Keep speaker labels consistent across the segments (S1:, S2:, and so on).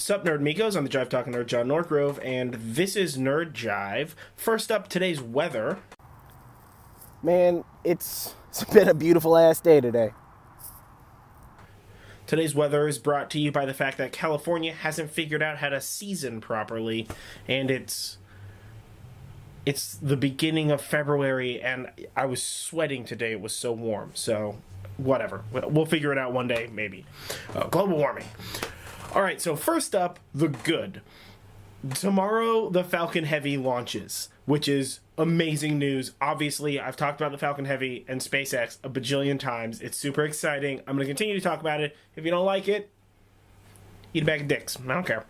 S1: Sup, Nerdmigos? I'm the Jive talking nerd, John Norgrove, and this is Nerd Jive. First up, today's weather.
S2: Man, it's been a beautiful ass day today.
S1: Today's weather is brought to you by the fact that California hasn't figured out how to season properly, and it's the beginning of February, and I was sweating today. It was so warm, so whatever. We'll figure it out one day, maybe. Global warming. All right, so first up, the good. Tomorrow, the Falcon Heavy launches, which is amazing news. Obviously, I've talked about the Falcon Heavy and SpaceX a bajillion times. It's super exciting. I'm going to continue to talk about it. If you don't like it, eat a bag of dicks. I don't care.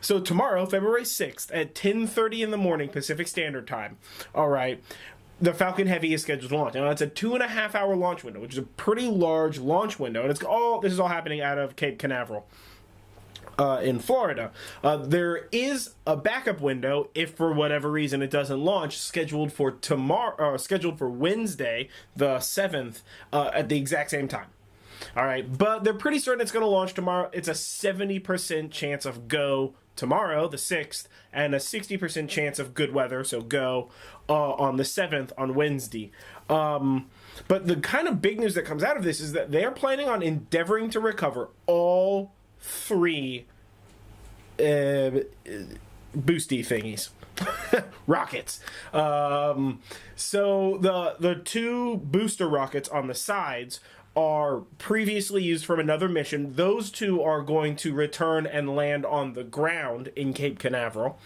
S1: So tomorrow, February 6th at 10:30 in the morning Pacific Standard Time. All right. The Falcon Heavy is scheduled to launch. Now, it's a 2.5 hour launch window, which is a pretty large launch window. And this is all happening out of Cape Canaveral in Florida. There is a backup window if for whatever reason it doesn't launch, scheduled for Wednesday, the 7th, at the exact same time. All right, but they're pretty certain it's going to launch tomorrow. It's a 70% chance of go tomorrow, the 6th, and a 60% chance of good weather, so go on the 7th, on Wednesday. But the kind of big news that comes out of this is that they're planning on endeavoring to recover all three boosty thingies. Rockets. So the two booster rockets on the sides are previously used from another mission. Those two are going to return and land on the ground in Cape Canaveral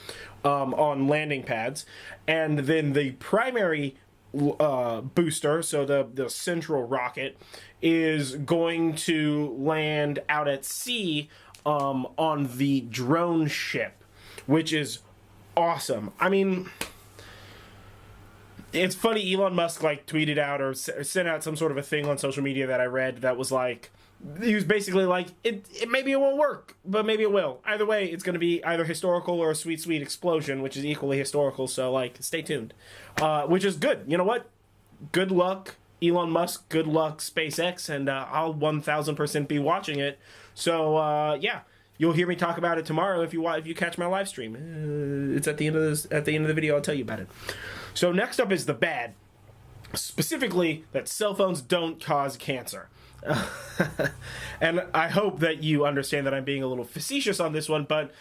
S1: on landing pads. And then the primary booster, so the central rocket, is going to land out at sea on the drone ship, which is awesome. I mean, it's funny, Elon Musk tweeted out or sent out some sort of a thing on social media that I read that was he was basically it maybe it won't work, but maybe it will. Either way, it's going to be either historical or a sweet, sweet explosion, which is equally historical, so stay tuned. Which is good. You know what? Good luck, Elon Musk. Good luck, SpaceX, and I'll 1000% be watching it. So, yeah. You'll hear me talk about it tomorrow if you catch my live stream. It's at the end of the video. I'll tell you about it. So next up is the bad, specifically that cell phones don't cause cancer. And I hope that you understand that I'm being a little facetious on this one, but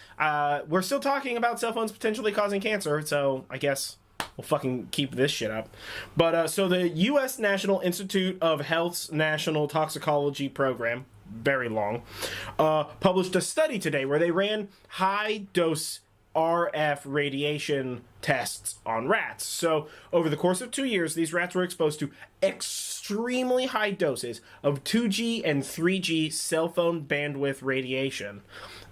S1: we're still talking about cell phones potentially causing cancer, so I guess we'll fucking keep this shit up. But so the U.S. National Institute of Health's National Toxicology Program, very long, published a study today where they ran high-dose RF radiation tests on rats. So over the course of 2 years, these rats were exposed to extremely high doses of 2G and 3G cell phone bandwidth radiation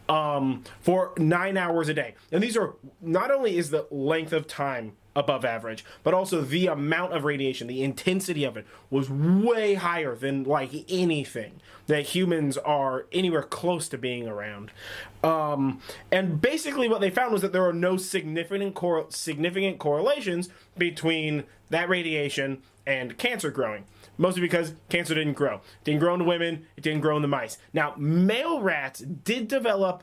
S1: for 9 hours a day. And these are, not only is the length of time above average, but also the amount of radiation, the intensity of it was way higher than anything that humans are anywhere close to being around. And basically what they found was that there are no significant correlations between that radiation and cancer growing. Mostly because cancer didn't grow. It didn't grow in the women, it didn't grow in the mice. Now, male rats did develop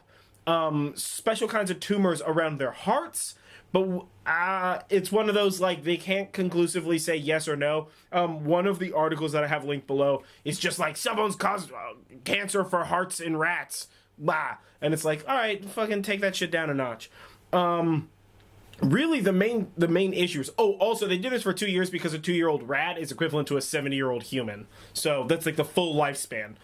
S1: special kinds of tumors around their hearts, but it's one of those, they can't conclusively say yes or no. One of the articles that I have linked below is just cell phones cause cancer for hearts in rats. Blah. And it's all right, fucking take that shit down a notch. Really, the main issue is... Oh, also, they did this for 2 years because a 2-year-old rat is equivalent to a 70-year-old human. So that's the full lifespan.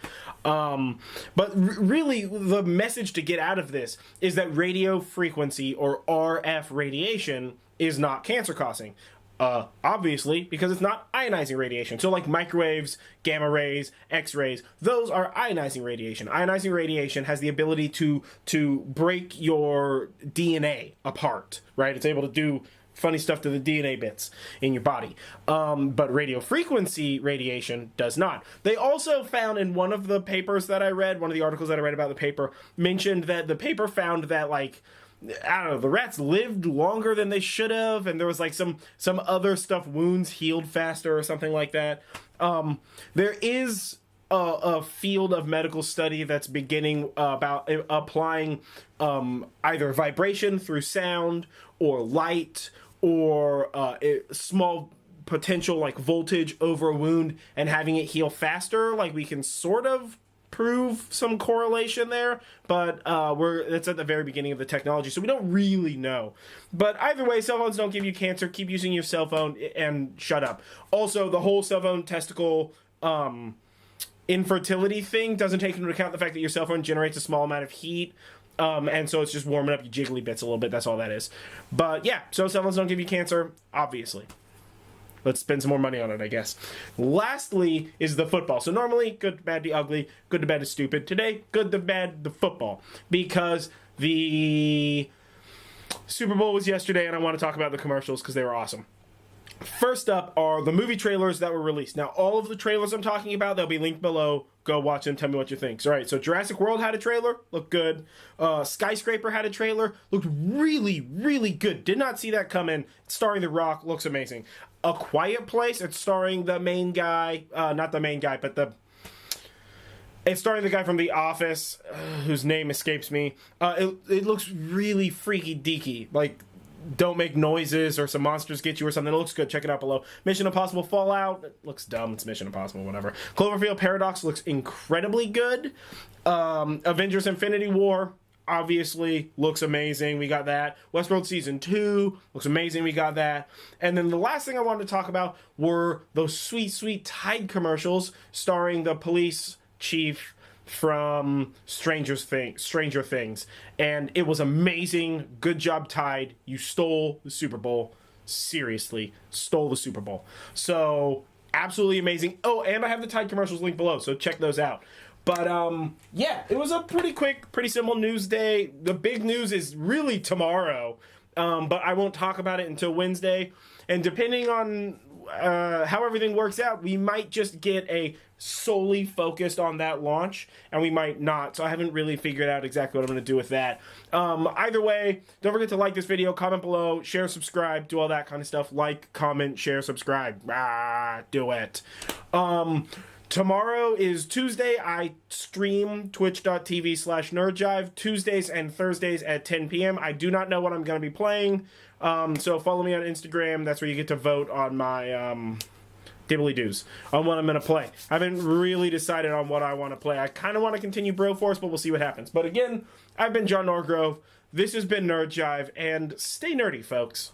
S1: But really, the message to get out of this is that radio frequency, or RF radiation, is not cancer-causing. Obviously, because it's not ionizing radiation. So microwaves, gamma rays, X-rays, those are ionizing radiation. Ionizing radiation has the ability to break your DNA apart, right? It's able to do funny stuff to the DNA bits in your body. But radio frequency radiation does not. They also found in one of the papers that I read, one of the articles that I read about the paper, mentioned that the paper found that I don't know, the rats lived longer than they should have, and there was some other stuff, wounds healed faster or something like that. There is a field of medical study that's beginning about applying either vibration through sound or light or small potential like voltage over a wound and having it heal faster. Like we can sort of prove some correlation there, but it's at the very beginning of the technology, so we don't really know. But either way, cell phones don't give you cancer. Keep using your cell phone and shut up. Also, the whole cell phone testicle infertility thing doesn't take into account the fact that your cell phone generates a small amount of heat. And so it's just warming up your jiggly bits a little bit. That's all that is. But yeah, so cell phones don't give you cancer, obviously. Let's spend some more money on it, I guess. Lastly is the football. So normally, good to bad the ugly, good to bad the stupid. Today, good to bad the football. Because the Super Bowl was yesterday, and I want to talk about the commercials because they were awesome. First up are the movie trailers that were released. Now, all of the trailers I'm talking about, they'll be linked below. Go watch them. Tell me what you think. All right, so Jurassic World had a trailer. Looked good. Skyscraper had a trailer. Looked really, really good. Did not see that coming. It's starring The Rock. Looks amazing. A Quiet Place. It's starring the main guy. Not the main guy, but it's starring the guy from The Office, whose name escapes me. It looks really freaky deaky. Like, don't make noises or some monsters get you or something. It looks good. Check it out below. Mission Impossible Fallout. It looks dumb. It's Mission Impossible, whatever. Cloverfield Paradox looks incredibly good. Avengers Infinity War obviously looks amazing. We got that. Westworld Season 2 looks amazing. We got that. And then the last thing I wanted to talk about were those sweet, sweet Tide commercials starring the police chief from Stranger Things, and it was amazing. Good job, Tide. You stole the Super Bowl. Seriously, stole the Super Bowl. So absolutely amazing. Oh, and I have the Tide commercials linked below, so check those out. But yeah, it was a pretty quick, pretty simple news day. The big news is really tomorrow, but I won't talk about it until Wednesday. And depending on how everything works out, we might just get a solely focused on that launch, and we might not. So I haven't really figured out exactly what I'm going to do with that. Either way, don't forget to like this video, comment below, share, subscribe, do all that kind of stuff. Like, comment, share, subscribe. Do it. Tomorrow is Tuesday. I stream twitch.tv/nerdjive Tuesdays and Thursdays at 10 p.m. I do not know what I'm going to be playing. So follow me on Instagram. That's where you get to vote on my dibbly-doos on what I'm going to play. I haven't really decided on what I want to play. I kind of want to continue Broforce, but we'll see what happens. But again, I've been John Norgrove. This has been Nerd Jive, and stay nerdy, folks.